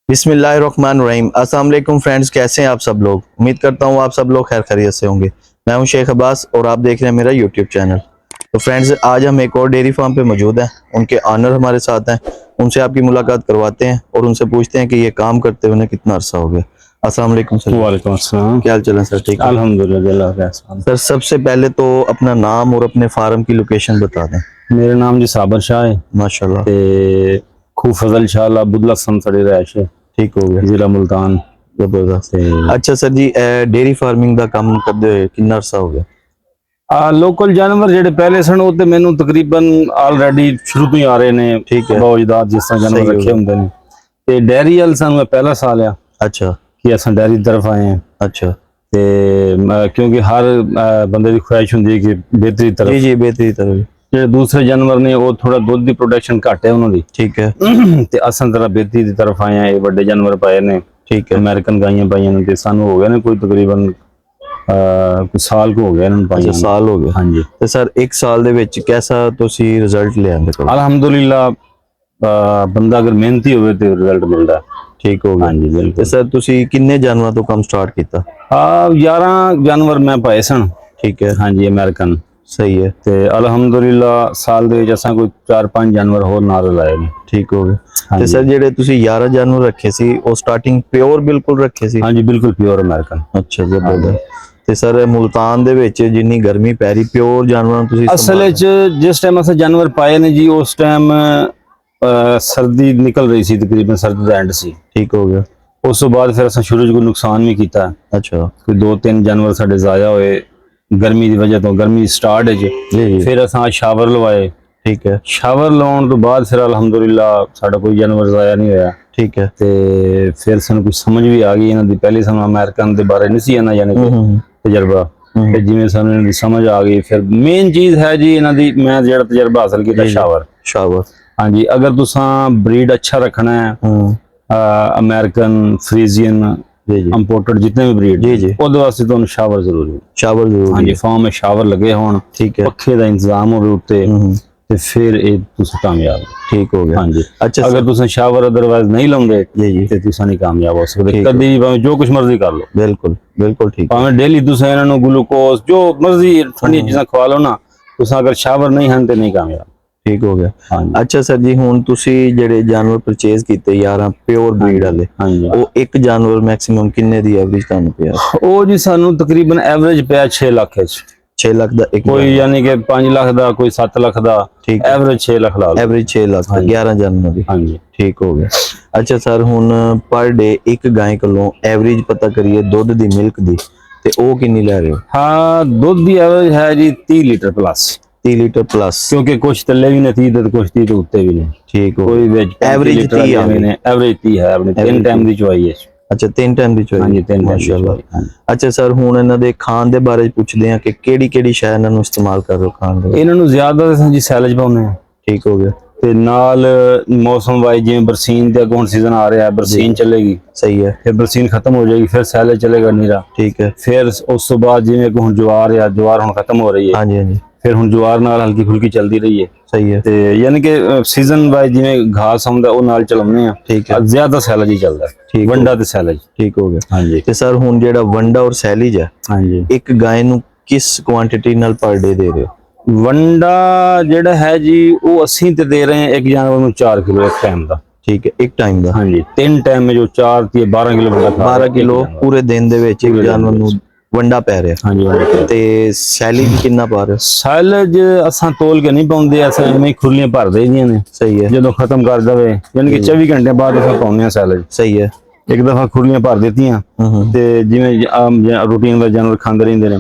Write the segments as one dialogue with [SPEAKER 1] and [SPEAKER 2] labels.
[SPEAKER 1] बिस्मिल्लाहिर्रहमानिर्रहीम। अस्सलाम वालेकुम फ्रेंड्स, कैसे हैं आप सब लोग। उम्मीद करता हूँ आप सब लोग खैर खैरियत से होंगे। मैं हूं शेख अब्बास और आप देख रहे हैं मेरा यूट्यूब चैनल। तो फ्रेंड्स, आज हम एक और डेयरी फार्म पे मौजूद हैं। उनके ऑनर हमारे साथ हैं, उनसे आपकी मुलाकात करवाते हैं और उनसे पूछते हैं कि ये काम करते हुए कितना अरसा हो गया। अस्सलाम वालेकुम सर।
[SPEAKER 2] वालेकुम अस्सलाम।
[SPEAKER 1] क्या हाल चाल है सर? ठीक है
[SPEAKER 2] अल्हम्दुलिल्लाह।
[SPEAKER 1] सर, सबसे पहले तो अपना नाम और अपने फार्म की लोकेशन बता दें।
[SPEAKER 2] मेरा नाम जी साबर शाह है
[SPEAKER 1] माशाल्लाह।
[SPEAKER 2] ते खूब फजल शाह बुदला संसड़ी रैश है,
[SPEAKER 1] ठीक हो गया,
[SPEAKER 2] जिला मुल्तान।
[SPEAKER 1] जबरदस्त। अच्छा सर जी, डेयरी फार्मिंग का काम करते हुए कितना अरसा हो गया?
[SPEAKER 2] लोकल जानवर जेडे पहले सन वो ते मैनू तकरीबन ऑलरेडी शुरू तो ही आ रहे ने।
[SPEAKER 1] ठीक है,
[SPEAKER 2] बावजदाद जिस तरह जानवर रखे होंगे ने ते डेयरी वाल सानू पहला साल आ।
[SPEAKER 1] अच्छा
[SPEAKER 2] कि अस डेयरी तरफ आए हैं।
[SPEAKER 1] अच्छा।
[SPEAKER 2] ते क्योंकि हर बंदे की ख्वाहिश होंगी कि बेहतरी तरफ।
[SPEAKER 1] जी जी, बेहतरी तरफ।
[SPEAKER 2] जो दूसरे जानवर ने वो थोड़ा दुध की प्रोडक्शन घट है उन्होंने।
[SPEAKER 1] ठीक है।
[SPEAKER 2] ते असन तरह बेहतरी की तरफ आए हैं। बड़े जानवर पाए ने।
[SPEAKER 1] ठीक है।
[SPEAKER 2] अमेरिकन गाइयां पाई ने ते सानू हो गया ने कोई तकरीबन कुछ साल को हो गया इन्होंने पाई।
[SPEAKER 1] अच्छा, साल हो गया।
[SPEAKER 2] हाँ जी।
[SPEAKER 1] ਤੇ ਸਰ ਇੱਕ ਸਾਲ ਦੇ ਵਿੱਚ कैसा ਤੁਸੀਂ ਰਿਜ਼ਲਟ ਲਿਆਂਦੇ ਕੋਲ?
[SPEAKER 2] अल्हम्दुलिल्लाह, बंदा अगर मेहनती होवे ते रिजल्ट मिलता है।
[SPEAKER 1] ठीक हो गया।
[SPEAKER 2] हाँ जी
[SPEAKER 1] ਤੇ
[SPEAKER 2] बिल्कुल।
[SPEAKER 1] ਸਰ ਤੁਸੀਂ ਕਿੰਨੇ ਜਾਨਵਰਾਂ ਤੋਂ ਕੰਮ ਸਟਾਰਟ ਕੀਤਾ?
[SPEAKER 2] 11 जानवर मैं पाए सन।
[SPEAKER 1] ठीक है।
[SPEAKER 2] हाँ जी, अमेरिकन।
[SPEAKER 1] सही है।
[SPEAKER 2] ते अल्हम्दुलिल्लाह साल दे विच असां कोई 4-5 जानवर होर नाल लाए ने।
[SPEAKER 1] ठीक हो गया।
[SPEAKER 2] हाँ
[SPEAKER 1] ਤੇ
[SPEAKER 2] जी।
[SPEAKER 1] ਸਰ ਜਿਹੜੇ ਤੁਸੀਂ 11 ਜਾਨਵਰ ਰੱਖੇ ਸੀ ਉਹ ਸਟਾਰਟਿੰਗ ਪਿਓਰ ਬਿਲਕੁਲ ਰੱਖੇ ਸੀ?
[SPEAKER 2] हाँ जी बिल्कुल प्योर अमेरिकन।
[SPEAKER 1] ਅੱਛਾ, ਜ਼ਬਰਦਸਤ। ਤੇ ਸਰ ਮੁਲਤਾਨ ਦੇ ਵਿੱਚ ਜਿੰਨੀ ਗਰਮੀ ਪੈ ਰਹੀ, ਪਿਓਰ ਜਾਨਵਰਾਂ ਨੂੰ ਤੁਸੀਂ
[SPEAKER 2] असल च जिस टाइम अस जानवर पाए ने जी उस टाइम सर्दी निकल रही सी, तकरीबन सर्दी का एंड सी।
[SPEAKER 1] ठीक हो गया।
[SPEAKER 2] उस तो बाद फिर अस शुरू को नुकसान भी किया।
[SPEAKER 1] अच्छा।
[SPEAKER 2] कोई 2-3 जानवर साडे जाया हुए गर्मी की वजह तो। गर्मी स्टार्ट है
[SPEAKER 1] जी जी।
[SPEAKER 2] फिर अस शावर लवाए।
[SPEAKER 1] ठीक है।
[SPEAKER 2] शावर लवाउण तो बाद फिर अल्हम्दुलिल्लाह साडा कोई जानवर जाया नहीं होया।
[SPEAKER 1] ठीक है।
[SPEAKER 2] ते फिर सानू कुछ समझ भी आ गई इन्हां दी। पहले सानू अमेरिकन दे बारे नहीं सी इन्ना यानी कि तजर्बा। ते जिवें सानू इन्हां दी समझ आ गई फिर मेन चीज है जी इन्हां दी मैं जेड़ा तजर्बा हासिल किया शावर।
[SPEAKER 1] शावर।
[SPEAKER 2] हाँ जी, अगर तुसां ब्रीड अच्छा रखना है अमेरिकन फ्रीजियन इंपोर्टेड जितने भी ब्रीड
[SPEAKER 1] जी जी
[SPEAKER 2] ਉਹਦੇ ਵਾਸਤੇ ਤੁਹਾਨੂੰ ਸ਼ਾਵਰ ਜ਼ਰੂਰੀ ਹੈ।
[SPEAKER 1] शावर जरूरी
[SPEAKER 2] ਹਾਂਜੀ,
[SPEAKER 1] है।
[SPEAKER 2] ਫਾਰਮ ਵਿੱਚ ਸ਼ਾਵਰ ਲੱਗੇ ਹੋਣ,
[SPEAKER 1] ठीक है।
[SPEAKER 2] ਪੱਖੇ ਦਾ ਇੰਤਜ਼ਾਮ ਹੋਵੇ ਉੱਤੇ ਤੇ ਫਿਰ ਇਹ ਤੁਸੀਂ ਕਾਮਯਾਬ।
[SPEAKER 1] ठीक हो गया।
[SPEAKER 2] ਹਾਂਜੀ।
[SPEAKER 1] अच्छा
[SPEAKER 2] ਅਗਰ ਤੁਸੀਂ ਸ਼ਾਵਰ ਅਦਰਵਾइज ਨਹੀਂ ਲਾਉਂਦੇ
[SPEAKER 1] जी जी,
[SPEAKER 2] ਤੇ ਤੁਸੀਂ ਨਹੀਂ ਕਾਮਯਾਬ ਹੋ ਸਕਦੇ।
[SPEAKER 1] ठीक है।
[SPEAKER 2] ਕਦੀ ਵੀ ਭਾਵੇਂ ਜੋ ਕੁਝ ਮਰਜ਼ੀ ਕਰ ਲਓ,
[SPEAKER 1] बिल्कुल बिल्कुल ठीक है।
[SPEAKER 2] ਭਾਵੇਂ ਡੇਲੀ ਤੁਸੀਂ ਇਹਨਾਂ ਨੂੰ ਗਲੂਕੋਜ਼ ਜੋ ਮਰਜ਼ੀ ਠੰਡੀਆਂ ਚੀਜ਼ਾਂ ਖਵਾ ਲਓ ਨਾ, ਤੁਸੀਂ ਅਗਰ ਸ਼ਾਵਰ ਨਹੀਂ ਹਨ ਤੇ ਨਹੀਂ ਕਾਮਯਾਬ।
[SPEAKER 1] ठीक हो गया।
[SPEAKER 2] हाँ जी।
[SPEAKER 1] अच्छा सर जी, हुण तुसी जेडे जानवर परचेज कीते 11 प्योर ब्रीड वाले,
[SPEAKER 2] हाँ जी।
[SPEAKER 1] वो एक जानवर मैक्सिमम किन्ने दी एवरेज ਤੁਹਾਨੂੰ ਪਿਆ?
[SPEAKER 2] ਉਹ ਜੀ ਸਾਨੂੰ ਤਕਰੀਬਨ ਐਵਰੇਜ ਪਿਆ 6 ਲੱਖ ਵਿੱਚ।
[SPEAKER 1] 6 ਲੱਖ ਦਾ ਇੱਕ
[SPEAKER 2] ਕੋਈ ਯਾਨੀ ਕਿ 5 ਲੱਖ ਦਾ, ਕੋਈ 7 ਲੱਖ ਦਾ।
[SPEAKER 1] ठीक है।
[SPEAKER 2] ਐਵਰੇਜ 6 ਲੱਖ ਲਾ ਲਓ।
[SPEAKER 1] एवरेज 6 ਲੱਖ ਦਾ 11 जानवर ਦੀ।
[SPEAKER 2] हाँ जी।
[SPEAKER 1] ठीक हो गया। अच्छा सर, हुण पर डे एक गाय ਕੋਲੋਂ एवरेज पता करिए ਦੁੱਧ ਦੀ ਮਿਲਕ ਦੀ ਤੇ ਉਹ ਕਿੰਨੀ ਲੈ ਰਹੇ ਹੋ?
[SPEAKER 2] हाँ, दूध की एवरेज है जी 30 लीटर प्लस।
[SPEAKER 1] 30 litre plus?
[SPEAKER 2] क्योंकि कुछ तले भी ने 30 तो कुछ 30 तो उत्ते भी ने।
[SPEAKER 1] ठीक हो
[SPEAKER 2] कोई
[SPEAKER 1] गया। एवरेज 30 आ गई।
[SPEAKER 2] एवरेज 30 है अपनी 3 टाइम की चवाई है।
[SPEAKER 1] ਅੱਛਾ, 3 ਟਾਈਮ ਦੀ ਚੋਈ?
[SPEAKER 2] ਹਾਂਜੀ, 3 ਟਾਈਮ ਦੀ
[SPEAKER 1] ਮਾਸ਼ਾਅੱਲਾ।
[SPEAKER 2] ਚਵਾਈ।
[SPEAKER 1] ਅੱਛਾ ਸਰ, ਹੁਣ ਇਹਨਾਂ ਦੇ ਖਾਣ ਦੇ ਬਾਰੇ ਪੁੱਛਦੇ ਆ ਕਿ ਕਿਹੜੀ ਕਿਹੜੀ ਸ਼ੈ ਇਹਨਾਂ ਨੂੰ ਇਸਤੇਮਾਲ ਕਰ ਰਹੇ ਹੋ ਖਾਣ ਦੇ?
[SPEAKER 2] ਇਹਨਾਂ ਨੂੰ ਜ਼ਿਆਦਾ ਤਾਂ ਜੀ ਸੈਲਜ ਪਾਉਂਦੇ ਆ।
[SPEAKER 1] ਠੀਕ ਹੋ ਗਿਆ।
[SPEAKER 2] ਤੇ ਨਾਲ ਮੌਸਮ ਵਾਈਜ਼ ਜਿਵੇਂ ਬਰਸੀਨ ਦੇ ਅੱਗੋਂ ਸੀਜ਼ਨ ਆ ਰਿਹਾ, ਬਰਸੀਨ ਚੱਲੇਗੀ।
[SPEAKER 1] ਸਹੀ ਹੈ।
[SPEAKER 2] ਫਿਰ ਬਰਸੀਨ ਖਤਮ ਹੋ ਜਾਏਗੀ, ਫਿਰ ਸੈਲਜ ਚੱਲੇਗਾ ਨੀਰਾ।
[SPEAKER 1] ਠੀਕ ਹੈ।
[SPEAKER 2] ਫਿਰ ਉਸ ਤੋਂ ਬਾਅਦ ਜਿਵੇਂ ਕਿ ਹੁਣ ਜਵਾਰ ਆ, ਜਵਾਰ ਹੁਣ ਖਤਮ ਹੋ ਰਹੀ ਹੈ।
[SPEAKER 1] ਹਾਂਜੀ ਹਾਂਜੀ।
[SPEAKER 2] ਫਿਰ ਹੁਣ ਜਵਾਰ ਨਾਲ ਹਲਕੀ ਫੁਲਕੀ ਚੱਲਦੀ ਰਹੀ ਹੈ।
[SPEAKER 1] ਸਹੀ ਹੈ।
[SPEAKER 2] ਤੇ ਯਾਨੀ ਕਿ ਸੀਜ਼ਨ ਵਾਈਜ਼ ਜਿਵੇਂ ਘਾਸ ਹੁੰਦਾ ਉਹ ਨਾਲ ਚਲਾਉਂਦੇ ਆ।
[SPEAKER 1] ਠੀਕ ਹੈ।
[SPEAKER 2] ਜ਼ਿਆਦਾ ਸੈਲਜ ਹੀ ਚੱਲਦਾ।
[SPEAKER 1] ਠੀਕ
[SPEAKER 2] ਵੰਡਾ ਤੇ ਸੈਲਜ।
[SPEAKER 1] ਠੀਕ ਹੋ ਗਿਆ।
[SPEAKER 2] ਹਾਂਜੀ।
[SPEAKER 1] ਤੇ ਸਰ ਹੁਣ ਜਿਹੜਾ ਵੰਡਾ ਔਰ ਸੈਲਿਜ ਹੈ,
[SPEAKER 2] ਹਾਂਜੀ,
[SPEAKER 1] ਇੱਕ ਗਾय ਨੂੰ ਕਿਸ ਕੁਆਂਟੀਟੀ ਨਾਲ ਪਰ ਡੇ ਦੇ ਰਹੇ ਹੋ?
[SPEAKER 2] ਵੰਡਾ ਜਿਹੜਾ ਹੈ ਜੀ ਉਹ ਅਸੀਂ ਤੇ ਦੇ ਰਹੇ ਹਾਂ ਇੱਕ ਜਾਨਵਰ ਨੂੰ 4 ਕਿਲੋ ਇੱਕ ਟਾਈਮ ਦਾ।
[SPEAKER 1] ਠੀਕ ਹੈ, ਇੱਕ ਟਾਈਮ ਦਾ?
[SPEAKER 2] ਹਾਂਜੀ, 3 ਟਾਈਮ में जो 4 ਤੇ 12 ਕਿਲੋ ਵੰਡਾ ਖਾ
[SPEAKER 1] 12 ਕਿਲੋ ਪੂਰੇ ਦਿਨ ਦੇ ਵਿੱਚ ਇੱਕ ਜਾਨਵਰ ਨੂੰ ਵੰਡਾ ਪੈ ਰਿਹਾ।
[SPEAKER 2] ਹਾਂਜੀ।
[SPEAKER 1] ਤੇ ਸੈਲਿਜ ਕਿੰਨਾ ਪਾ ਰਹੇ ਹੋ?
[SPEAKER 2] ਸੈਲਜ ਅਸਾਂ ਤੋਲ ਕੇ ਨਹੀਂ ਪਾਉਂਦੇ, ਅਸਾਂ ਐਵੇਂ ਖੁਰਲੀਆਂ ਭਰ ਦੇਈਆਂ ਨੇ।
[SPEAKER 1] ਸਹੀ ਹੈ।
[SPEAKER 2] ਜਦੋਂ ਖਤਮ ਕਰ ਦਵੇ ਯਾਨੀ ਕਿ 24 ਘੰਟੇ ਬਾਅਦ ਅਸਾਂ ਪਾਉਂਦੇ ਆ ਸੈਲਜ।
[SPEAKER 1] ਸਹੀ ਹੈ।
[SPEAKER 2] ਇੱਕ ਦਫਾ ਖੁਰਲੀਆਂ ਭਰ ਦਿੱਤੀਆਂ ਤੇ ਜਿਵੇਂ ਆਮ ਰੂਟੀਨ ਦਾ ਜਾਨਵਰ ਖਾਂਦੇ ਰਹਿੰਦੇ ਨੇ,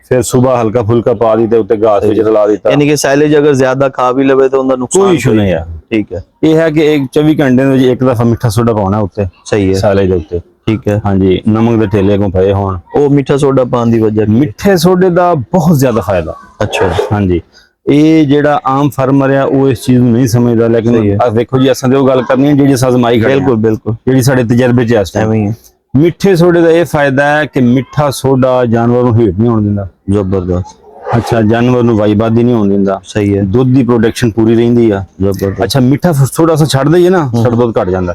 [SPEAKER 2] फिर सुबह हल्का फुल्का पा दी ते उत्ते घास विच रला दिता।
[SPEAKER 1] यानी कि साइलेज अगर ज्यादा खा भी लवे तो उनका नुकसान
[SPEAKER 2] कोई इशू नहीं है।
[SPEAKER 1] ठीक है।
[SPEAKER 2] ये है कि एक 24 घंटे में एक दफा मीठा सोडा पाना उत्ते।
[SPEAKER 1] सही है।
[SPEAKER 2] साइलेज दे उत्ते।
[SPEAKER 1] ठीक है।
[SPEAKER 2] हाँ जी, नमक दे ठेले को पए होण।
[SPEAKER 1] ओ मीठा सोडा पान दी वजह?
[SPEAKER 2] मिठे सोडे दा बहुत ज्यादा फायदा।
[SPEAKER 1] अच्छा।
[SPEAKER 2] हाँ जी, ये जेड़ा आम फार्मर है वो इस चीज नहीं समझदा, लेकिन देखो जी असां ते ओ गल करनी है जेडी सजमाई खड़े। बिल्कुल बिल्कुल, जेडी साडे तजर्बे च है एवें ही है। मिठे सोडे का यह फायदा है कि मिठा सोडा जानवर को हीट नहीं होने देता। जबरदस्त। अच्छा, जानवर को वाईबादी नहीं होने देता। सही है। दूध की प्रोडक्शन पूरी रहिंदी है। जबरदस्त। अच्छा, मिठा सोडा अस छड़ दईए ना, साडा दूध घट जांदा।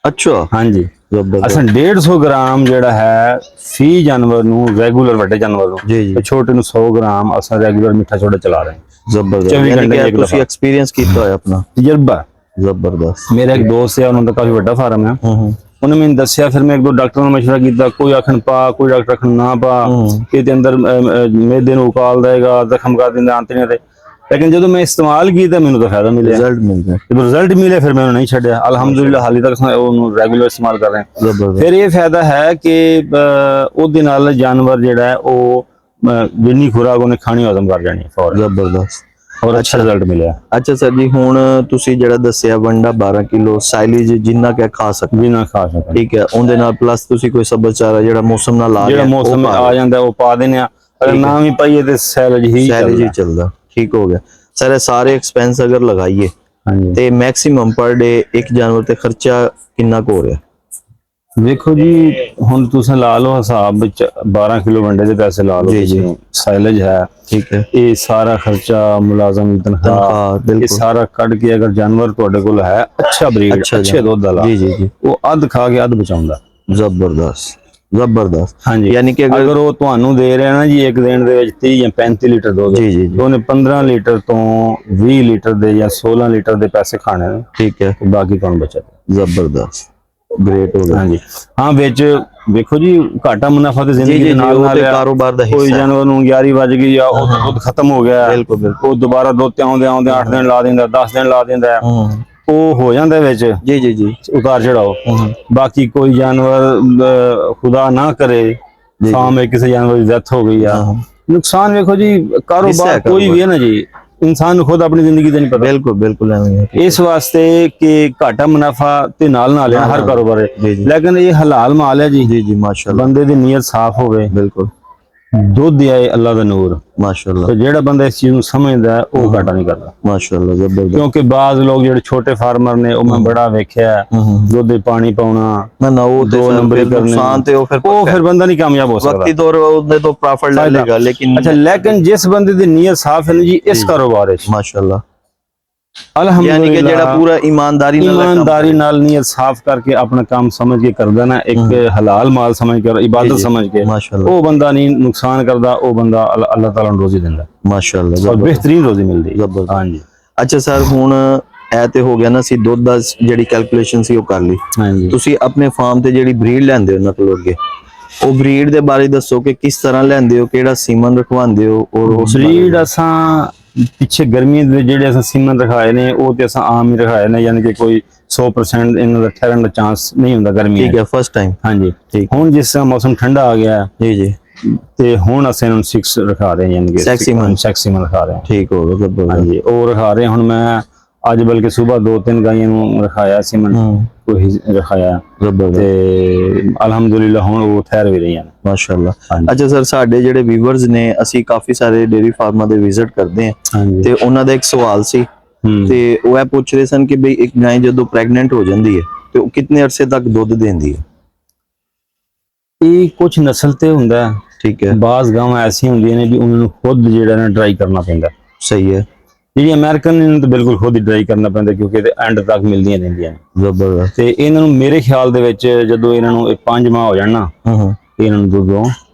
[SPEAKER 1] अच्छा
[SPEAKER 2] ਹਾਂਜੀ
[SPEAKER 1] जबरदस्त
[SPEAKER 2] ਅਸਾਂ 150 ਗ੍ਰਾਮ ਜਿਹੜਾ ਹੈ ਫੀ ਜਾਨਵਰ ਨੂੰ ਰੈਗੂਲਰ ਵੱਡੇ ਜਾਨਵਰ ਨੂੰ
[SPEAKER 1] ਜੀ ਜੀ
[SPEAKER 2] ਤੇ ਛੋਟੇ ਨੂੰ 100 ਗ੍ਰਾਮ ਅਸਾਂ ਰੈਗੂਲਰ ਮਿੱਠਾ ਛੋਟਾ ਚਲਾ ਰਹੇ ਹਾਂ
[SPEAKER 1] जबरदस्त
[SPEAKER 2] 24
[SPEAKER 1] यानी
[SPEAKER 2] घंटे
[SPEAKER 1] कि
[SPEAKER 2] एक
[SPEAKER 1] तुसी
[SPEAKER 2] दफा।
[SPEAKER 1] एक्सपीरियंस कीता होया अपना
[SPEAKER 2] ਤਜਰਬਾ
[SPEAKER 1] जबरदस्त
[SPEAKER 2] ਮੇਰਾ ਇੱਕ ਦੋਸਤ ਹੈ ਉਹਨਾਂ ਦਾ ਕਾਫੀ ਵੱਡਾ ਫਾਰਮ ਹੈ ਉਹਨੇ ਮੈਨੂੰ ਦੱਸਿਆ ਫਿਰ ਮੈਂ ਇੱਕ ਦੋ ਡਾਕਟਰਾਂ ਨਾਲ ਮਸ਼ਵਰਾ ਕੀਤਾ ਕੋਈ ਆਖਣ ਪਾ ਕੋਈ ਡਾਕਟਰ ਆਖਣ ਨਾ ਪਾ ਇਹਦੇ ਅੰਦਰ ਮੈਦੇ ਨੂੰ ਉਕਾਲ ਦੇਗਾ ਜ਼ਖਮ ਕਰ ਦਿੰਦਾ ਆਂਤੜੀਆਂ ਤੇ ਲੇਕਿਨ ਜਦੋਂ ਮੈਂ ਇਸਤੇਮਾਲ ਕੀਤਾ ਮੈਨੂੰ ਤਾਂ ਫਾਇਦਾ ਮਿਲਿਆ
[SPEAKER 1] रिजल्ट मिल गया
[SPEAKER 2] ਜਦੋਂ ਰਿਜ਼ਲਟ ਮਿਲਿਆ ਫਿਰ ਮੈਂ ਉਹਨੂੰ ਨਹੀਂ ਛੱਡਿਆ ਅਲਹਮਦੁਲਿਲਾ ਹਾਲੇ ਤੱਕ ਉਹਨੂੰ ਰੈਗੂਲਰ ਇਸਤੇਮਾਲ ਕਰ ਰਹੇ ਹਾਂ
[SPEAKER 1] जबरदस्त
[SPEAKER 2] ਫਿਰ ਇਹ ਫਾਇਦਾ ਹੈ ਕਿ ਉਹਦੇ ਨਾਲ ਜਾਨਵਰ ਜਿਹੜਾ ਹੈ ਉਹ ਜਿੰਨੀ ਖੁਰਾਕ ਉਹਨੇ ਖਾਣੀ ਹਜ਼ਮ ਕਰ ਜਾਣੀ ਫੌਰਨ
[SPEAKER 1] जबरदस्त
[SPEAKER 2] ਔਰ ਅੱਛਾ ਰਿਜ਼ਲਟ ਮਿਲਿਆ
[SPEAKER 1] ਅੱਛਾ ਸਰ ਜੀ ਹੁਣ ਤੁਸੀਂ ਜਿਹੜਾ ਦੱਸਿਆ ਵੰਡਾ 12 ਕਿਲੋ ਸਾਈਲੇਜ ਜਿੰਨਾ ਕਿ ਖਾ ਸਕਦਾ
[SPEAKER 2] ਵੀ ਨਾ ਖਾ ਸਕਦਾ
[SPEAKER 1] ਠੀਕ ਹੈ ਉਹਦੇ ਨਾਲ ਪਲੱਸ ਤੁਸੀਂ ਕੋਈ ਸਬਜ਼ ਚਾਰਾ ਜਿਹੜਾ ਮੌਸਮ ਨਾਲ ਆ
[SPEAKER 2] ਜਿਹੜਾ
[SPEAKER 1] ਰਿਹਾ
[SPEAKER 2] ਮੌਸਮ ਆ ਜਾਂਦਾ ਉਹ ਪਾ ਦਿੰਦੇ ਆ ਅਗਰ ਨਾ ਵੀ ਪਾਈਏ ਤੇ ਸੈਲਜ ਹੀ
[SPEAKER 1] ਸੈਲੇਜ ਹੀ
[SPEAKER 2] ਚੱਲਦਾ
[SPEAKER 1] ਚੱਲਦਾ ਠੀਕ ਹੋ ਗਿਆ ਸਰ ਇਹ ਸਾਰੇ ਐਕਸਪੈਂਸ ਅਗਰ ਲਗਾਈਏ
[SPEAKER 2] ਹਾਂਜੀ
[SPEAKER 1] ਤੇ ਮੈਕਸਿਮਮ ਪਰ ਡੇ ਇੱਕ ਜਾਨਵਰ ਤੇ ਖਰਚਾ ਕਿੰਨਾ ਕੁ ਹੋ ਰਿਹਾ
[SPEAKER 2] ਵੇਖੋ ਜੀ ਹੁਣ ਤੁਸੀਂ ਲਾ ਲਓ ਹਿਸਾਬ ਵਿੱਚ 12 ਕਿਲੋ ਵੰਡੇ ਦੇ ਪੈਸੇ ਲਾ ਲਓ
[SPEAKER 1] ਜੀ, ਜੀ।
[SPEAKER 2] ਤੁਸੀਂ ਸਾਈਲੇਜ ਹੈ
[SPEAKER 1] ਠੀਕ ਹੈ
[SPEAKER 2] ਇਹ ਸਾਰਾ ਖਰਚਾ ਮੁਲਾਜ਼ਮ ਦੀ ਤਨਖਾਹ
[SPEAKER 1] ਤਨਖਾਹ
[SPEAKER 2] ਇਹ
[SPEAKER 1] ਬਿਲਕੁਲ
[SPEAKER 2] ਸਾਰਾ ਕੱਢ ਕੇ ਅਗਰ ਜਾਨਵਰ ਤੁਹਾਡੇ ਕੋਲ ਹੈ ਅੱਛਾ ਬਰੀਡ
[SPEAKER 1] ਅੱਛਾ
[SPEAKER 2] ਅੱਛੇ ਦੁੱਧ ਵਾਲਾ
[SPEAKER 1] ਜੀ ਜੀ ਜੀ
[SPEAKER 2] ਉਹ ਅੱਧ ਖਾ ਕੇ ਅੱਧ ਬਚਾਉਂਦਾ
[SPEAKER 1] ਜ਼ਬਰਦਸਤ ਜ਼ਬਰਦਸਤ
[SPEAKER 2] ਹਾਂਜੀ
[SPEAKER 1] ਯਾਨੀ ਕਿ
[SPEAKER 2] ਅਗਰ ਉਹ ਤੁਹਾਨੂੰ ਦੇ ਰਿਹਾ ਨਾ ਜੀ ਇੱਕ ਦਿਨ ਦੇ ਵਿੱਚ 30 ਜਾਂ 35 ਲੀਟਰ ਦੁੱਧ
[SPEAKER 1] ਜੀ ਜੀ
[SPEAKER 2] ਤੇ
[SPEAKER 1] ਜੀ
[SPEAKER 2] ਉਹਨੇ 15 ਲੀਟਰ ਤੋਂ 20 ਲੀਟਰ ਦੇ ਜਾਂ 16 ਲੀਟਰ ਦੇ ਪੈਸੇ ਖਾਣੇ ਨੇ
[SPEAKER 1] ਠੀਕ ਹੈ
[SPEAKER 2] ਤੇ ਬਾਕੀ ਕੌਣ ਬਚਦਾ
[SPEAKER 1] ਜ਼ਬਰਦਸਤ ਗ੍ਰੇਟ ਹੋ ਗਿਆ
[SPEAKER 2] ਹਾਂਜੀ ਹਾਂ ਵਿੱਚ ਵੇਖੋ ਜੀ ਘਾਟਾ ਮੁਨਾਫਾ ਤੇ
[SPEAKER 1] ਜੀ
[SPEAKER 2] ਜ਼ਿੰਦਗੀ
[SPEAKER 1] ਜੀ
[SPEAKER 2] ਦੇ
[SPEAKER 1] ਜੀ
[SPEAKER 2] ਨਾਲ
[SPEAKER 1] ਉਹ
[SPEAKER 2] ਨਾਲ
[SPEAKER 1] ਤੇ
[SPEAKER 2] ਆ।
[SPEAKER 1] ਕਾਰੋਬਾਰ ਦਾ
[SPEAKER 2] ਕੋਈ
[SPEAKER 1] ਹਿੱਸਾ ਹੈ
[SPEAKER 2] ਜਾਨਵਰ ਨੂੰ 11 ਵਜ ਗਈ ਆ ਉਹ ਦੁੱਧ ਖਤਮ ਹੋ ਗਿਆ
[SPEAKER 1] ਬਿਲਕੁਲ ਬਿਲਕੁਲ
[SPEAKER 2] ਉਹ ਦੁਬਾਰਾ ਦੁੱਧ ਤੇ ਆਉਂਦੇ ਆਉਂਦੇ 8 ਦਿਨ ਲਾ ਦਿੰਦਾ 10 ਦਿਨ ਲਾ ਦਿੰਦਾ ਉਹ ਹੋ ਜਾਂਦਾ ਵਿੱਚ
[SPEAKER 1] ਜੀ ਜੀ ਜੀ
[SPEAKER 2] ਉਤਾਰ ਚੜਾਓ ਬਾਕੀ ਕੋਈ ਜਾਨਵਰ ਖੁਦਾ ਨਾ ਕਰੇ ਸਾਹਮਣੇ ਕਿਸੇ ਜਾਨਵਰ ਦੀ ਡੈਥ ਹੋ ਗਈ ਆ ਨੁਕਸਾਨ ਵੇਖੋ ਜੀ
[SPEAKER 1] ਹਿੱਸਾ
[SPEAKER 2] ਕਾਰੋਬਾਰ
[SPEAKER 1] ਹੈ
[SPEAKER 2] ਕੋਈ ਵੀ ਹੈ ਨਾ ਜੀ ਇਨਸਾਨ ਨੂੰ ਖੁਦ ਆਪਣੀ ਜ਼ਿੰਦਗੀ ਦਾ ਨਹੀਂ ਪਤਾ
[SPEAKER 1] ਬਿਲਕੁਲ ਬਿਲकुल ਐਵੇਂ ਹੈ
[SPEAKER 2] ਇਸ ਵਾਸਤੇ ਕਿ ਘਾਟਾ ਮੁਨਾਫਾ ਤੇ ਨਾਲ ਨਾਲ ਹੈ ਹਰ ਕਾਰੋਬਾਰ ਹੈ
[SPEAKER 1] ਜੀ ਜੀ
[SPEAKER 2] ਲੇਕਿਨ ਇਹ ਹਲਾਲ ਮਾਲ ਹੈ ਜੀ
[SPEAKER 1] ਜੀ ਜੀ ਮਾਸ਼ਾਅੱਲਾ
[SPEAKER 2] ਬੰਦੇ ਦੀ ਨੀਅਤ ਸਾਫ਼ ਹੋਵੇ
[SPEAKER 1] ਬਿਲकुल
[SPEAKER 2] ਦੁੱਧ ਆਏ ਅੱਲਾ ਦਾ ਨੂਰ
[SPEAKER 1] ਮਾਸ਼ਾਅੱਲਾ
[SPEAKER 2] ਤੇ ਜਿਹੜਾ ਬੰਦਾ ਇਸ ਚੀਜ਼ ਨੂੰ ਸਮਝਦਾ ਹੈ, ਉਹ ਘਾਟਾ ਨਹੀਂ ਕਰਦਾ
[SPEAKER 1] ਮਾਸ਼ਾਅੱਲਾ ਜ਼ਬਰਦਸਤ
[SPEAKER 2] ਕਿਉਂਕਿ ਬਾਜ਼ ਲੋਕ ਜਿਹੜੇ ਛੋਟੇ ਫਾਰਮਰ ਨੇ ਉਹ ਮੈਂ ਬੜਾ ਵੇਖਿਆ ਦੁੱਧ ਦੇ ਪਾਣੀ ਪਾਉਣਾ
[SPEAKER 1] ਨਾ ਨਾ ਉਹ ਤੇ
[SPEAKER 2] ਦੋ
[SPEAKER 1] ਸਰ
[SPEAKER 2] ਨੰਬਰੀ
[SPEAKER 1] ਫਿਰ
[SPEAKER 2] ਕਰਨੇ
[SPEAKER 1] ਨੁਕਸਾਨ ਤੇ ਉਹ
[SPEAKER 2] ਫਿਰ ਬੰਦਾ ਨਹੀਂ ਕਾਮਯਾਬ ਹੋ ਸਕਦਾ
[SPEAKER 1] ਵਕਤੀ ਤੌਰ ਉਹਦੇ ਤੋਂ ਪ੍ਰੋਫਿਟ ਲੈ ਲੇਗਾ ਲੇਕਿਨ
[SPEAKER 2] ਅੱਛਾ ਲੇਕਿਨ ਜਿਸ ਬੰਦੇ ਦੀ ਨੀਅਤ ਸਾਫ਼ ਹੈ ਨਾ ਜੀ ਇਸ ਕਾਰੋਬਾਰ ਵਿੱਚ
[SPEAKER 1] ਮਾਸ਼ਾਅੱਲਾ यानी कि
[SPEAKER 2] ਅਲਹਮਦੁਲਿਲਾ
[SPEAKER 1] जेड़ा पूरा ईमानदारी नाल काम
[SPEAKER 2] ईमानदारी नाल नीयत साफ करके अपना काम समझ के करदा ना एक हलाल माल समझ कर इबादत समझ के
[SPEAKER 1] माशाअल्लाह
[SPEAKER 2] वो बंदा नहीं नुकसान करदा वो बंदा अल्लाह ताला ਨੂੰ रोजी ਦਿੰਦਾ
[SPEAKER 1] माशाअल्लाह
[SPEAKER 2] और बेहतरीन रोजी मिलਦੀ
[SPEAKER 1] ਜ਼ਬਰਦਸਤ
[SPEAKER 2] ਹਾਂਜੀ
[SPEAKER 1] ਅੱਛਾ ਸਰ ਹੁਣ ਇਹ ਤੇ ਹੋ ਗਿਆ ਨਾ ਸੀ ਦੁੱਧ ਦਾ ਜਿਹੜੀ ਕੈਲਕੂਲੇਸ਼ਨ ਸੀ ਉਹ ਕਰ ਲਈ
[SPEAKER 2] ਹਾਂਜੀ
[SPEAKER 1] ਤੁਸੀਂ ਆਪਣੇ ਫਾਰਮ ਤੇ ਜਿਹੜੀ ਬਰੀਡ ਲੈਂਦੇ ਹੋ ਉਹਨਾਂ ਕੋਲ ਅੱਗੇ ਉਹ ਬਰੀਡ ਦੇ ਬਾਰੇ ਦੱਸੋ ਕਿ ਕਿਸ ਤਰ੍ਹਾਂ ਲੈਂਦੇ ਹੋ ਕਿਹੜਾ ਸੀਮਨ ਰਖਵਾਉਂਦੇ ਹੋ ਔਰ ਉਸ
[SPEAKER 2] ਬਰੀਡ ਅਸਾਂ ਪਿੱਛੇ ਗਰਮੀ ਦੇ ਜਿਹੜੇ ਅਸਾਂ ਸੀਮਨ ਰਖਾਏ ਨੇ ਉਹ ਤੇ ਅਸਾਂ ਆਮ ਹੀ ਰਖਾਏ ਨੇ ਯਾਨੀ ਕਿ ਕੋਈ 100% ਇਹਨਾਂ ਦਾ ਠਹਿਰਨ ਦਾ ਚਾਂਸ ਨਹੀਂ ਹੁੰਦਾ ਗਰਮੀ
[SPEAKER 1] ਠੀਕ ਹੈ ਫਸਟ ਟਾਈਮ
[SPEAKER 2] ਹਾਂਜੀ
[SPEAKER 1] ਠੀਕ
[SPEAKER 2] ਹੁਣ ਜਿਸ ਤਰ੍ਹਾਂ ਮੌਸਮ ਠੰਡਾ ਆ ਗਿਆ
[SPEAKER 1] ਜੀ ਜੀ
[SPEAKER 2] ਤੇ ਹੁਣ ਅਸੀਂ ਇਹਨਾਂ ਨੂੰ 6 ਰਖਾ ਰਹੇ ਹਾਂ ਯਾਨੀ ਕਿ ਸੈਕਸੀਮਨ ਰਖਾ ਰਹੇ ਹਾਂ
[SPEAKER 1] ਠੀਕ ਹੋ ਗਿਆ ਜ਼ਬਰਦਸਤ
[SPEAKER 2] ਹਾਂਜੀ ਉਹ ਰਖਾ ਰਹੇ ਹੁਣ ਮੈਂ ਅੱਜ ਬਲਕਿ ਸਵੇਰ 2-3 ਗਾਈਆਂ ਨੂੰ ਰਖਾਇਆ ਸੀ ਮੈਂ ਕੋਈ ਰਖਾਇਆ
[SPEAKER 1] ਜ਼ਬਰਦਸਤ
[SPEAKER 2] ਤੇ ਅਲਹਮਦੁਲਿਲਾ ਹੁਣ ਉਹ ਠਹਿਰ ਵੀ ਰਹੀਆਂ ਨੇ
[SPEAKER 1] ਮਾਸ਼ਾਅੱਲਾ
[SPEAKER 2] ਹਾਂਜੀ।
[SPEAKER 1] ਅੱਛਾ ਸਰ ਸਾਡੇ ਜਿਹੜੇ ਵੀਵਰਸ ਨੇ ਅਸੀਂ ਕਾਫੀ ਸਾਰੇ ਡੇਅਰੀ ਫਾਰਮਾਂ ਦੇ ਵਿਜ਼ਿਟ ਕਰਦੇ ਹਾਂ
[SPEAKER 2] ਹਾਂਜੀ
[SPEAKER 1] ਤੇ ਉਹਨਾਂ ਦਾ ਇੱਕ ਸਵਾਲ ਸੀ ਤੇ ਉਹ ਇਹ ਪੁੱਛ ਰਹੇ ਸਨ ਕਿ ਬਈ ਇੱਕ ਗਾਂ ਜਦੋਂ ਪ੍ਰੈਗਨੈਂਟ ਹੋ ਜਾਂਦੀ ਹੈ ਤੇ ਉਹ ਕਿੰਨੇ ਅਰਸੇ ਤੱਕ ਦੁੱਧ ਦਿੰਦੀ ਹੈ
[SPEAKER 2] ਇਹ ਕੁਝ ਨਸਲ ਤੇ ਹੁੰਦਾ ਹੈ।
[SPEAKER 1] ਠੀਕ ਹੈ
[SPEAKER 2] ਬਾਜ਼ ਗਾਵਾਂ ਐਸੀਆਂ ਹੁੰਦੀਆਂ ਨੇ ਵੀ ਉਹਨਾਂ ਨੂੰ ਖੁਦ ਜਿਹੜਾ ਨਾ ਡਰਾਈ ਕਰਨਾ ਪੈਂਦਾ
[SPEAKER 1] ਸਹੀ ਹੈ
[SPEAKER 2] ਜਿਹੜੀ ਅਮਰੀਕਨ ਨੇ ਤਾਂ ਬਿਲਕੁਲ ਖੁਦ ਹੀ ਡਰਾਈ ਕਰਨਾ ਪੈਂਦਾ ਕਿਉਂਕਿ ਇਹਦੇ ਐਂਡ ਤੱਕ ਮਿਲਦੀਆਂ ਰਹਿੰਦੀਆਂ ਨੇ
[SPEAKER 1] ਜ਼ਬਰਦਸਤ
[SPEAKER 2] ਤੇ ਇਹਨਾਂ ਨੂੰ ਮੇਰੇ ਖਿਆਲ ਦੇ ਵਿੱਚ ਜਦੋਂ ਇਹਨਾਂ ਨੂੰ ਇਹ 5 ਮਾਹ ਹੋ ਜਾਣ ਨਾ ਤੇ ਇਹਨਾਂ ਨੂੰ ਦੁੱਧੋਂ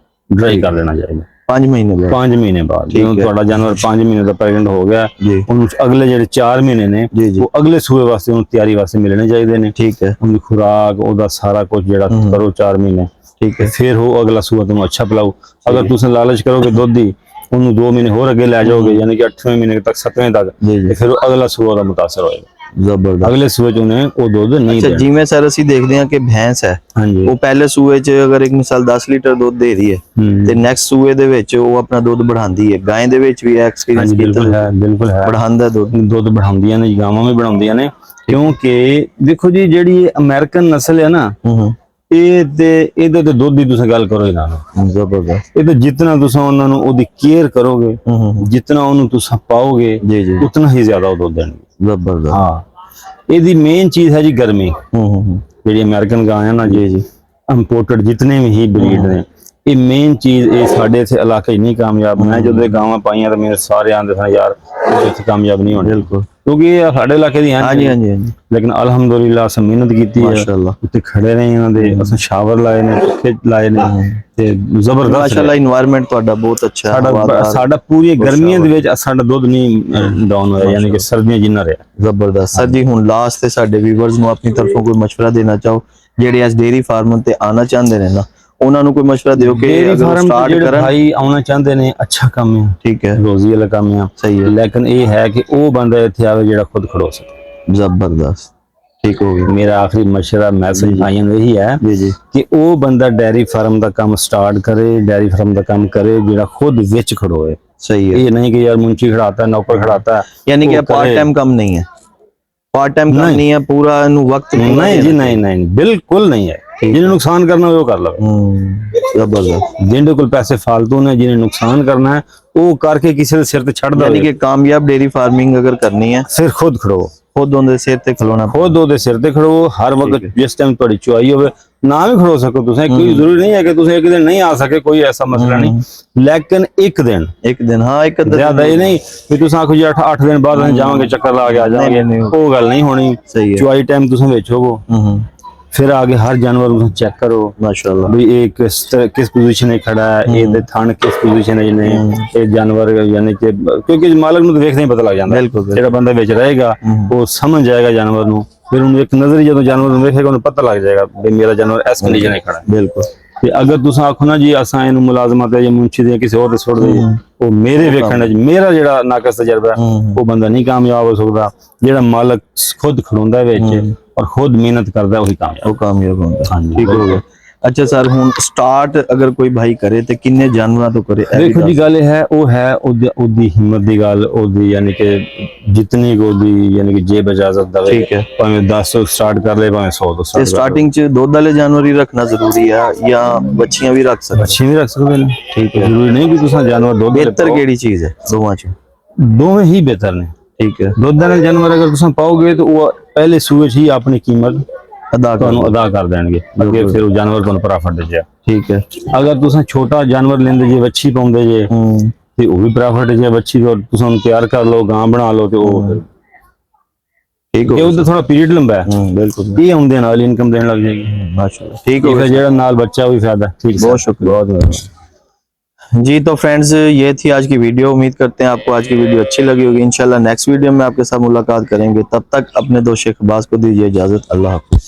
[SPEAKER 2] ਡਰਾਈ ਕਰ ਦੇਣਾ ਚਾਹੀਦਾ
[SPEAKER 1] 5 ਮਹੀਨੇ ਬਾਅਦ
[SPEAKER 2] 5 ਮਹੀਨੇ ਬਾਅਦ ਜਦੋਂ ਤੁਹਾਡਾ ਜਾਨਵਰ 5 ਮਹੀਨੇ ਦਾ ਪ੍ਰੈਗਨੈਂਟ ਹੋ ਗਿਆ
[SPEAKER 1] ਜੀ
[SPEAKER 2] ਉਹਨੂੰ ਅਗਲੇ ਜਿਹੜੇ 4 ਮਹੀਨੇ ਨੇ
[SPEAKER 1] ਜੀ ਜੀ
[SPEAKER 2] ਉਹ ਅਗਲੇ ਸੂਏ ਵਾਸਤੇ ਉਹਨੂੰ ਤਿਆਰੀ ਵਾਸਤੇ ਮਿਲਣੇ ਚਾਹੀਦੇ ਨੇ
[SPEAKER 1] ਠੀਕ ਹੈ
[SPEAKER 2] ਉਹਦੀ ਖੁਰਾਕ ਉਹਦਾ ਸਾਰਾ ਕੁਝ ਜਿਹੜਾ ਕਰੋ 4 ਮਹੀਨੇ
[SPEAKER 1] ਠੀਕ ਹੈ
[SPEAKER 2] ਫਿਰ ਉਹ ਅਗਲਾ ਸੂਆ ਤੁਹਾਨੂੰ ਅੱਛਾ ਪਿਲਾਓ ਅਗਰ ਤੁਸੀਂ ਲਾਲਚ ਕਰੋਗੇ ਦੁੱਧ ਦੀ ਉਹਨੂੰ 2 ਮਹੀਨੇ ਹੋਰ ਅੱਗੇ ਲੈ ਜਾਓਗੇ ਯਾਨੀ ਕਿ 8ਵੇਂ ਮਹੀਨੇ ਤੱਕ 7ਵੇਂ ਤੱਕ
[SPEAKER 1] ਜੀ ਜੀ
[SPEAKER 2] ਤੇ ਫਿਰ ਉਹ ਅਗਲਾ ਸੂਆ ਦਾ ਮੁਤਾਸਰ ਹੋਏਗਾ
[SPEAKER 1] ਜ਼ਬਰਦਸਤ
[SPEAKER 2] ਅਗਲੇ ਸੂਏ ਚ ਉਹਨੇ ਉਹ ਦੁੱਧ ਨਹੀਂ
[SPEAKER 1] ਅੱਛਾ
[SPEAKER 2] ਦੇਣਾ
[SPEAKER 1] ਜਿਵੇਂ ਸਰ ਅਸੀਂ ਦੇਖਦੇ ਹਾਂ ਕਿ ਭੈਂਸ ਹੈ
[SPEAKER 2] ਹਾਂਜੀ
[SPEAKER 1] ਉਹ ਪਹਿਲੇ ਸੂਏ 'ਚ ਅਗਰ ਇੱਕ ਮਿਸਾਲ 10 ਲੀਟਰ ਦੁੱਧ ਦੇ ਰਹੀ ਹੈ ਤੇ ਨੈਕਸਟ ਸੂਏ ਦੇ ਵਿੱਚ ਉਹ ਆਪਣਾ ਦੁੱਧ ਵਧਾਉਂਦੀ ਹੈ ਗਾਂ ਦੇ ਵਿੱਚ ਵੀ ਐਕਸਪੀਰੀਅੰਸ ਕੀਤਾ
[SPEAKER 2] ਬਿਲਕੁਲ ਹੈ
[SPEAKER 1] ਵਧਾਉਂਦਾ ਦੁੱਧ
[SPEAKER 2] ਦੁੱਧ बढ़ाਉਂਦੀਆਂ ਨੇ ਗਾਵਾਂ ਵੀ ਬਣਾਉਂਦੀਆਂ ਨੇ ਕਿਉਂਕਿ ਦੇਖੋ ਜੀ ਜਿਹੜੀ ਅਮਰੀਕਨ ਨਸਲ ਹੈ ਨਾ ਇਹ ਤੇ ਇਹਦੇ ਤੇ ਦੁੱਧ ਦੀ ਤੁਸੀਂ ਗੱਲ ਕਰੋ ਇਹਨਾਂ ਨੂੰ
[SPEAKER 1] ਜ਼ਬਰਦਸਤ
[SPEAKER 2] ਇਹ ਤੇ ਜਿੰਨਾ ਤੁਸੀਂ ਉਹਨਾਂ ਨੂੰ ਉਹਦੀ ਕੇਅਰ ਕਰੋਗੇ ਜਿੰਨਾ ਉਹਨੂੰ ਤੁਸੀਂ ਪਾਓਗੇ
[SPEAKER 1] ਜੀ ਜੀ
[SPEAKER 2] ਉਤਨਾ ਹੀ ਜ਼ਿਆਦਾ ਉਹ ਦੁੱਧ ਦੇਣਗੇ
[SPEAKER 1] ਜ਼ਬਰਦਸਤ
[SPEAKER 2] ਹਾਂ ਇਹਦੀ ਮੇਨ ਚੀਜ਼ ਹੈ ਜੀ ਗਰਮੀ ਜਿਹੜੀ ਅਮਰੀਕਨ ਗਾਂ ਹੈ ਨਾ
[SPEAKER 1] ਜੀ ਜੀ
[SPEAKER 2] ਇੰਪੋਰਟਡ ਜਿਤਨੇ ਵੀ ਬਰੀਡ ਨੇ ਇਹ ਮੇਨ ਚੀਜ਼ ਇਹ ਸਾਡੇ ਇੱਥੇ ਇਲਾਕੇ 'ਚ ਨਹੀਂ ਕਾਮਯਾਬ ਮੈਂ ਜਦੋਂ ਇਹ ਗਾਵਾਂ ਪਾਈਆਂ ਤਾਂ ਮੇਰੇ ਸਾਰੇ ਆਂਦੇ ਸਨ ਯਾਰ ਇੱਥੇ ਕਾਮਯਾਬ ਨਹੀਂ ਹੋਣੇ,
[SPEAKER 1] ਬਿਲਕੁਲ,
[SPEAKER 2] ਕਿਉਂਕਿ ਇਹ ਸਾਡੇ ਇਲਾਕੇ ਦੀ ਹੈ
[SPEAKER 1] ਹਾਂਜੀ ਹਾਂਜੀ ਹਾਂਜੀ,
[SPEAKER 2] ਲੇਕਿਨ ਅਲਹਮਦੁਲਿਲਾ ਅਸੀਂ ਮਿਹਨਤ ਕੀਤੀ ਹੈ,
[SPEAKER 1] ਮਾਸ਼ਾਅੱਲਾ
[SPEAKER 2] ਉੱਤੇ ਖੜੇ ਰਹੇ ਇਹਨਾਂ ਦੇ, ਅਸੀਂ ਸ਼ਾਵਰ ਲਾਏ ਨੇ, ਪੱਖੇ ਲਾਏ ਨੇ ਤੇ ਜ਼ਬਰਦਸਤ
[SPEAKER 1] ਮਾਸ਼ਾਅੱਲਾ ਇਨਵਾਇਰਨਮੈਂਟ ਤੁਹਾਡਾ ਬਹੁਤ ਅੱਛਾ ਹੈ,
[SPEAKER 2] ਸਾਡਾ ਪੂਰੀ ਗਰਮੀਆਂ ਦੇ ਵਿੱਚ ਸਾਡਾ ਦੁੱਧ ਨਹੀਂ ਡਾਊਨ ਹੋਇਆ, ਯਾਨੀ ਕਿ ਸਰਦੀਆਂ ਜਿੰਨਾ ਰਿਹਾ
[SPEAKER 1] ਜ਼ਬਰਦਸਤ। ਸਰ ਜੀ ਹੁਣ ਲਾਸਟ ਤੇ ਸਾਡੇ ਵੀਵਰਸ ਨੂੰ ਆਪਣੀ ਤਰਫੋਂ ਕੋਈ ਮਸ਼ਵਰਾ ਦੇਣਾ ਚਾਹੋ ਜਿਹੜੇ ਇਸ ਡੇਰੀ ਫਾਰਮ ਤੇ ਆਣਾ ਚਾਹੁੰਦੇ ਨੇ ਨਾ, ਉਹਨਾਂ ਨੂੰ ਕੋਈ ਮਸ਼ਵਰਾ ਦਿਓ ਕਿ
[SPEAKER 2] ਡੇਰੀ
[SPEAKER 1] ਅਗਰ
[SPEAKER 2] ਫਾਰਮ
[SPEAKER 1] ਸਟਾਰਟ
[SPEAKER 2] ਜਿਹੜੇ
[SPEAKER 1] ਕਰਨ?
[SPEAKER 2] ਭਾਈ ਆਉਣਾ ਚਾਹੁੰਦੇ ਨੇ, ਅੱਛਾ ਕੰਮ ਹੈ,
[SPEAKER 1] ਠੀਕ ਹੈ,
[SPEAKER 2] ਰੋਜ਼ੀ ਵਾਲਾ ਕੰਮ ਹੈ,
[SPEAKER 1] ਸਹੀ ਹੈ,
[SPEAKER 2] ਲੇਕਿਨ ਇਹ ਹੈ ਕਿ ਉਹ ਬੰਦਾ ਇੱਥੇ ਆਵੇ ਜਿਹੜਾ ਖੁਦ ਖੜੋ ਸਕੇ।
[SPEAKER 1] ਜ਼ਬਰਦਸਤ, ਠੀਕ ਹੋ ਗਿਆ।
[SPEAKER 2] ਮੇਰਾ ਆਖਰੀ ਮਸ਼ਵਰਾ ਮੈਸੇਜ ਭਾਈਆਂ ਨੂੰ ਇਹੀ ਹੈ
[SPEAKER 1] ਜੀ ਜੀ,
[SPEAKER 2] ਕਿ ਉਹ ਬੰਦਾ ਡੈਰੀ ਫਾਰਮ ਦਾ ਕੰਮ ਸਟਾਰਟ ਕਰੇ, ਡੈਰੀ ਫਾਰਮ ਦਾ ਕੰਮ ਕਰੇ ਜਿਹੜਾ ਖੁਦ ਵਿੱਚ ਖੜੋਏ।
[SPEAKER 1] सही है,
[SPEAKER 2] ये नहीं कि यार मुंशी खड़ाता है, नौकर खड़ाता है,
[SPEAKER 1] यानी कि
[SPEAKER 2] वो
[SPEAKER 1] पार्ट
[SPEAKER 2] करे।
[SPEAKER 1] टाइम काम नहीं है, पार्ट टाइम काम
[SPEAKER 2] नहीं।
[SPEAKER 1] नहीं है, पूरा नु वक्त
[SPEAKER 2] नहीं जी, नहीं नहीं बिल्कुल नहीं है। जिन्हें नुकसान करना है वो कर लो,
[SPEAKER 1] जबरदस्त।
[SPEAKER 2] जिन्हें कोई पैसे फालतू ने, जिन्हें नुकसान करना है वो करके किसी के सिर ते छड़ दो,
[SPEAKER 1] यानी कि कामयाब डेयरी फार्मिंग अगर करनी है
[SPEAKER 2] सिर खुद खड़ो,
[SPEAKER 1] खुद उनके सिर ते खलोना
[SPEAKER 2] खुद ਉਹਦੇ ਸਿਰ ਤੇ ਖੜੋ ਹਰ ਵਕਤ, ਜਿਸ ਟਾਈਮ ਤੁਹਾਡੀ ਚੁਆਈ ਹੋਵੇ ਨਾ ਵੀ ਖੜੋ ਸਕੋ ਤੁਸੀਂ, ਕੋਈ ਜ਼ਰੂਰੀ ਨਹੀਂ ਹੈ ਕਿ ਤੁਸੀਂ ਇੱਕ ਦਿਨ ਨਹੀਂ ਆ ਸਕੇ, ਕੋਈ ਐਸਾ ਮਸਲਾ ਨਹੀਂ, ਲੇਕਿਨ ਇੱਕ ਦਿਨ
[SPEAKER 1] एक दिन, हाँ एक दिन
[SPEAKER 2] ਜ਼ਿਆਦਾ ਇਹ ਨਹੀਂ ਵੀ ਤੁਸੀਂ ਆਖੋ ਜੀ 8 ਦਿਨ ਬਾਅਦ ਅਸੀਂ ਜਾਵਾਂਗੇ ਚੱਕਰ ਲਾ ਕੇ ਆ ਜਾਵਾਂਗੇ,
[SPEAKER 1] नहीं,
[SPEAKER 2] ਉਹ ਗੱਲ ਨਹੀਂ ਹੋਣੀ।
[SPEAKER 1] सही है।
[SPEAKER 2] ਚੁਆਈ ਟਾਈਮ ਤੁਸੀਂ ਵਿੱਚ ਹੋਵੋ, फिर आगे हर जानवर को चेक करो
[SPEAKER 1] माशाल्लाह,
[SPEAKER 2] भी ये किस पोजीशन में खड़ा है, ये थान किस पोजीशन में ने, ये जानवर यानी कि क्योंकि मालक ਨੂੰ ਦੇਖਦੇ ਹੀ ਪਤਾ ਲੱਗ ਜਾਂਦਾ,
[SPEAKER 1] बिल्कुल
[SPEAKER 2] ਜਿਹੜਾ ਬੰਦਾ ਵਿੱਚ ਰਹੇਗਾ ਉਹ ਸਮਝ ਜਾਏਗਾ ਜਾਨਵਰ ਨੂੰ, ਫਿਰ ਉਹਨੂੰ ਇੱਕ ਨਜ਼ਰ ਜਦੋਂ ਜਾਨਵਰ ਨੂੰ ਵੇਖੇਗਾ ਉਹਨੂੰ ਪਤਾ ਲੱਗ ਜਾਏਗਾ ਵੀ ਮੇਰਾ ਜਾਨਵਰ ਇਸ ਕੰਡੀਸ਼ਨ ਵਿੱਚ ਖੜਾ ਹੈ।
[SPEAKER 1] बिल्कुल,
[SPEAKER 2] ਤੇ ਅਗਰ ਤੁਸੀਂ ਆਖੋ ਨਾ ਜੀ ਅਸਾਂ ਇਹਨੂੰ ਮੁਲਾਜ਼ਮਾਂ ਤੇ ਜਾਂ ਮੁੰਸ਼ੀ ਦੇ ਕਿਸੇ ਹੋਰ ਤੇ ਸੁੱਟ ਦਈਏ, ਉਹ ਮੇਰੇ ਵੇਖਣ ਵਿੱਚ ਮੇਰਾ ਜਿਹੜਾ ਨਾਕਸ ਤਜਰਬਾ ਉਹ ਬੰਦਾ ਨਹੀਂ ਕਾਮਯਾਬ ਹੋ ਸਕਦਾ। ਜਿਹੜਾ ਮਾਲਕ ਖੁਦ ਖੜੋਂਦਾ ਵਿੱਚ और खुद मेहनत करता है वही कामयाब,
[SPEAKER 1] वो कामयाब होगा।
[SPEAKER 2] हाँ जी,
[SPEAKER 1] ठीक हो गया। अच्छा सर हुन स्टार्ट अगर कोई भाई करे तो किन्ने जानवर तो करे?
[SPEAKER 2] देखो जी गल है वो है ओदी हिम्मत दी गल, ओदी यानी कि जितनी ओदी यानी कि जेब इजाजत दवे,
[SPEAKER 1] ठीक है,
[SPEAKER 2] भाਵੇਂ 10 ਤੋਂ स्टार्ट कर ले, भाਵੇਂ 100 ਤੋਂ
[SPEAKER 1] ते
[SPEAKER 2] स्टार्ट
[SPEAKER 1] स्टार्टिंग च दुध वाले जानवर ही रखना जरूरी है या बच्चियां भी रख सकते?
[SPEAKER 2] अच्छी भी रख सकते हैं,
[SPEAKER 1] ठीक है,
[SPEAKER 2] जरूरी नहीं कि तुसा जानवर दुध
[SPEAKER 1] बेहतर केड़ी चीज है दोवां च?
[SPEAKER 2] दोवें ही बेहतर ने।
[SPEAKER 1] ठीक है,
[SPEAKER 2] दुध वाले जानवर अगर तुसा पाओगे तो वो पहले सूए ही अपनी कीमत
[SPEAKER 1] अदा
[SPEAKER 2] अदा कर देंगे, अगे फिर वो जानवर को प्रॉफिट दे जाए।
[SPEAKER 1] ठीक है,
[SPEAKER 2] अगर तुसा छोटा जानवर लेंदे जे, बच्ची पाउंदे जे ते वो भी प्रॉफिट जे, बच्ची को तुसा उन्हें तैयार कर लो, गां बना लो ते वो
[SPEAKER 1] ठीक
[SPEAKER 2] ये उधर थोड़ा पीरियड लंबा है,
[SPEAKER 1] बिल्कुल,
[SPEAKER 2] ये आउंदे नाल इनकम देने लग जाएगी
[SPEAKER 1] माशाल्लाह। ठीक हो
[SPEAKER 2] फिर
[SPEAKER 1] गया,
[SPEAKER 2] जेड़ा नाल बच्चा भी फायदा। ठीक,
[SPEAKER 1] बहुत शुक्रिया, बहुत जी। तो फ्रेंड्स ये थी आज की वीडियो, उम्मीद करते हैं आपको आज की वीडियो अच्छी लगी होगी। इंशाल्लाह नेक्स्ट वीडियो में आपके साथ मुलाकात करेंगे, तब तक अपने दोस्त शेख अब्बास को दीजिए इजाजत। अल्लाह हाफिज।